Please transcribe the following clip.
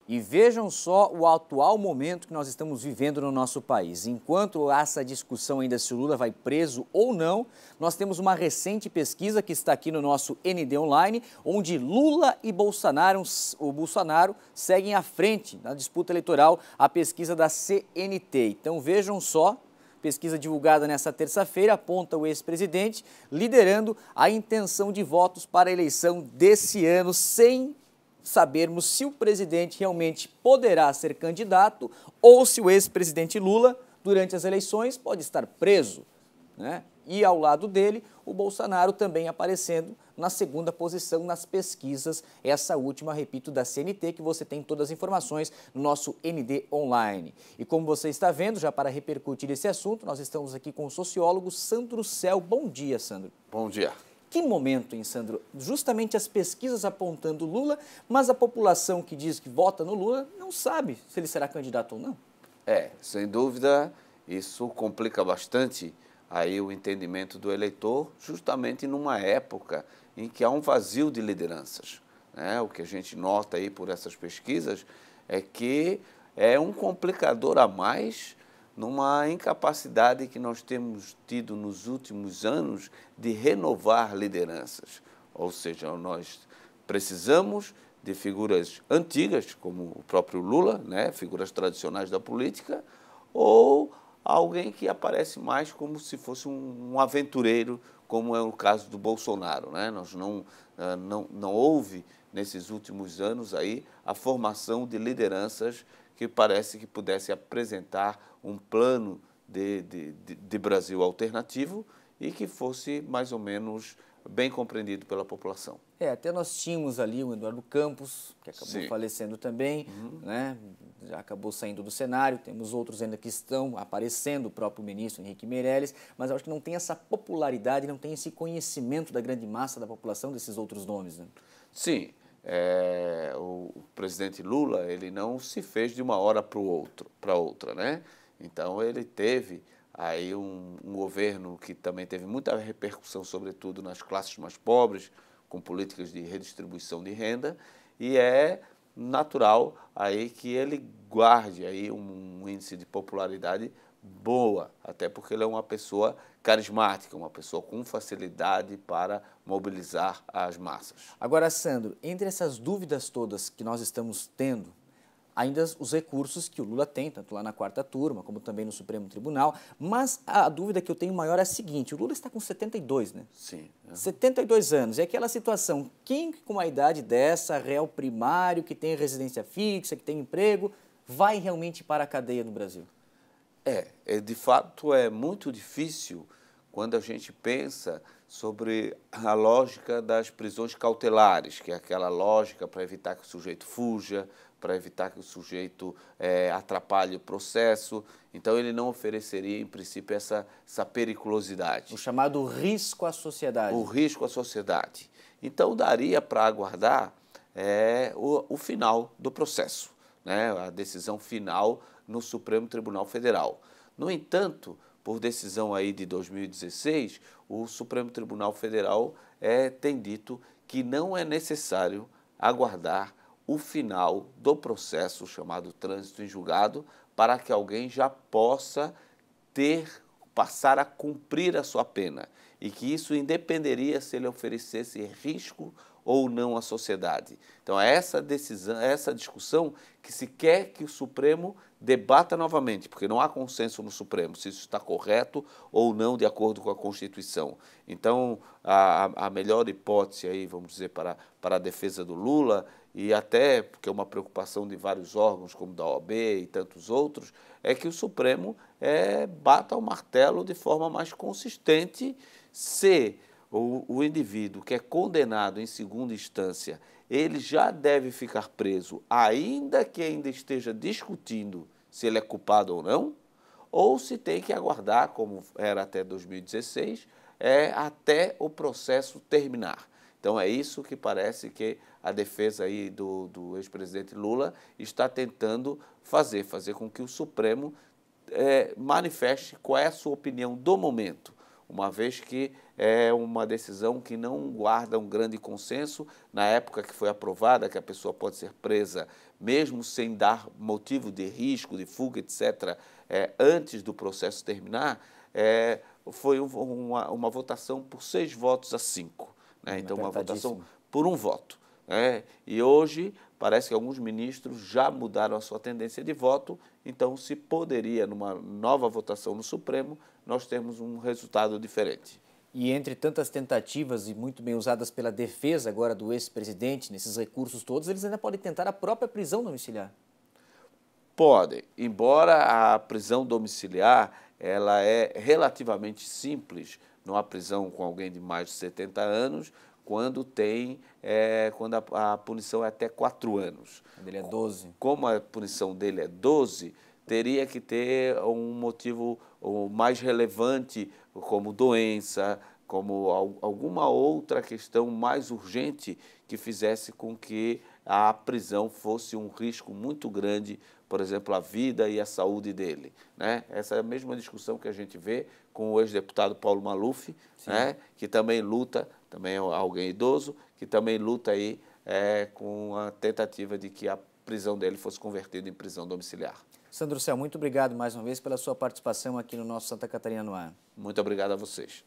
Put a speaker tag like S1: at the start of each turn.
S1: E vejam só o atual momento que nós estamos vivendo no nosso país. Enquanto essa discussão ainda se o Lula vai preso ou não, nós temos uma recente pesquisa que está aqui no nosso ND Online, onde Lula e Bolsonaro seguem à frente na disputa eleitoral, a pesquisa da CNT. Então vejam só, pesquisa divulgada nesta terça-feira aponta o ex-presidente liderando a intenção de votos para a eleição desse ano, sem sabermos se o presidente realmente poderá ser candidato ou se o ex-presidente Lula, durante as eleições, pode estar preso, né? E ao lado dele, o Bolsonaro também aparecendo na segunda posição nas pesquisas, essa última, repito, da CNT, que você tem todas as informações no nosso ND Online. E como você está vendo, já para repercutir esse assunto, nós estamos aqui com o sociólogo Sandro Céu. Bom dia, Sandro.
S2: Bom dia.
S1: Que momento, hein, Sandro? Justamente as pesquisas apontando Lula, mas a população que diz que vota no Lula não sabe se ele será candidato ou não.
S2: Sem dúvida, isso complica bastante aí o entendimento do eleitor, justamente numa época em que há um vazio de lideranças, né? O que a gente nota aí por essas pesquisas é que é um complicador a mais numa incapacidade que nós temos tido nos últimos anos de renovar lideranças. Ou seja, nós precisamos de figuras antigas, como o próprio Lula, né, figuras tradicionais da política, ou alguém que aparece mais como se fosse um aventureiro, como é o caso do Bolsonaro, né? Nós não houve, nesses últimos anos, aí, a formação de lideranças que parece que pudesse apresentar um plano de Brasil alternativo e que fosse mais ou menos bem compreendido pela população.
S1: Até nós tínhamos ali o Eduardo Campos, que acabou
S2: Sim.
S1: falecendo também, né? Já acabou saindo do cenário, temos outros ainda que estão aparecendo, o próprio ministro Henrique Meirelles, mas eu acho que não tem essa popularidade, não tem esse conhecimento da grande massa da população desses outros nomes, né?
S2: Sim. O presidente Lula, ele não se fez de uma hora para outra, né? Então, ele teve aí um governo que também teve muita repercussão, sobretudo nas classes mais pobres, com políticas de redistribuição de renda, e é natural aí que ele guarde aí um índice de popularidade boa, até porque ele é uma pessoa carismática, uma pessoa com facilidade para mobilizar as massas.
S1: Agora, Sandro, entre essas dúvidas todas que nós estamos tendo, ainda os recursos que o Lula tem, tanto lá na quarta turma, como também no Supremo Tribunal, mas a dúvida que eu tenho maior é a seguinte: o Lula está com 72, né?
S2: Sim.
S1: 72 anos, é aquela situação, quem com uma idade dessa, réu primário, que tem residência fixa, que tem emprego, vai realmente para a cadeia no Brasil?
S2: De fato, é muito difícil quando a gente pensa sobre a lógica das prisões cautelares, que é aquela lógica para evitar que o sujeito fuja, para evitar que o sujeito atrapalhe o processo. Então, ele não ofereceria, em princípio, essa periculosidade.
S1: O chamado risco à sociedade.
S2: O risco à sociedade. Então, daria para aguardar o final do processo, né? A decisão final no Supremo Tribunal Federal. No entanto, por decisão aí de 2016, o Supremo Tribunal Federal tem dito que não é necessário aguardar o final do processo chamado trânsito em julgado para que alguém já possa passar a cumprir a sua pena e que isso independeria se ele oferecesse risco ou não à sociedade. Então, é essa decisão, essa discussão que se quer que o Supremo debata novamente, porque não há consenso no Supremo se isso está correto ou não de acordo com a Constituição. Então, a melhor hipótese aí, vamos dizer, para a defesa do Lula, e até porque é uma preocupação de vários órgãos, como da OAB e tantos outros, é que o Supremo bata o martelo de forma mais consistente se o indivíduo que é condenado em segunda instância, ele já deve ficar preso, ainda que ainda esteja discutindo se ele é culpado ou se tem que aguardar, como era até 2016, até o processo terminar. Então, é isso que parece que a defesa aí do ex-presidente Lula está tentando fazer com que o Supremo manifeste qual é a sua opinião do momento. uma vez que é uma decisão que não guarda um grande consenso. Na época que foi aprovada, que a pessoa pode ser presa mesmo sem dar motivo de risco, de fuga, etc., antes do processo terminar, foi uma votação por 6 votos a 5. Né? Então, uma votação por um voto. E hoje parece que alguns ministros já mudaram a sua tendência de voto, então se poderia, numa nova votação no Supremo, nós termos um resultado diferente.
S1: E entre tantas tentativas e muito bem usadas pela defesa agora do ex-presidente, nesses recursos todos, eles ainda podem tentar a própria prisão domiciliar.
S2: Podem, embora a prisão domiciliar ela é relativamente simples, não há prisão com alguém de mais de 70 anos, quando a punição é até 4 anos.
S1: Ele é 12.
S2: Como a punição dele é 12, teria que ter um motivo mais relevante, como doença, como alguma outra questão mais urgente que fizesse com que a prisão fosse um risco muito grande, por exemplo, à vida e à saúde dele. Né? Essa é a mesma discussão que a gente vê com o ex-deputado Paulo Maluf, né? Que também luta, também é alguém idoso, que também luta aí, com a tentativa de que a prisão dele fosse convertida em prisão domiciliar.
S1: Sandro Céu, muito obrigado mais uma vez pela sua participação aqui no nosso Santa Catarina no Ar.
S2: Muito obrigado a vocês.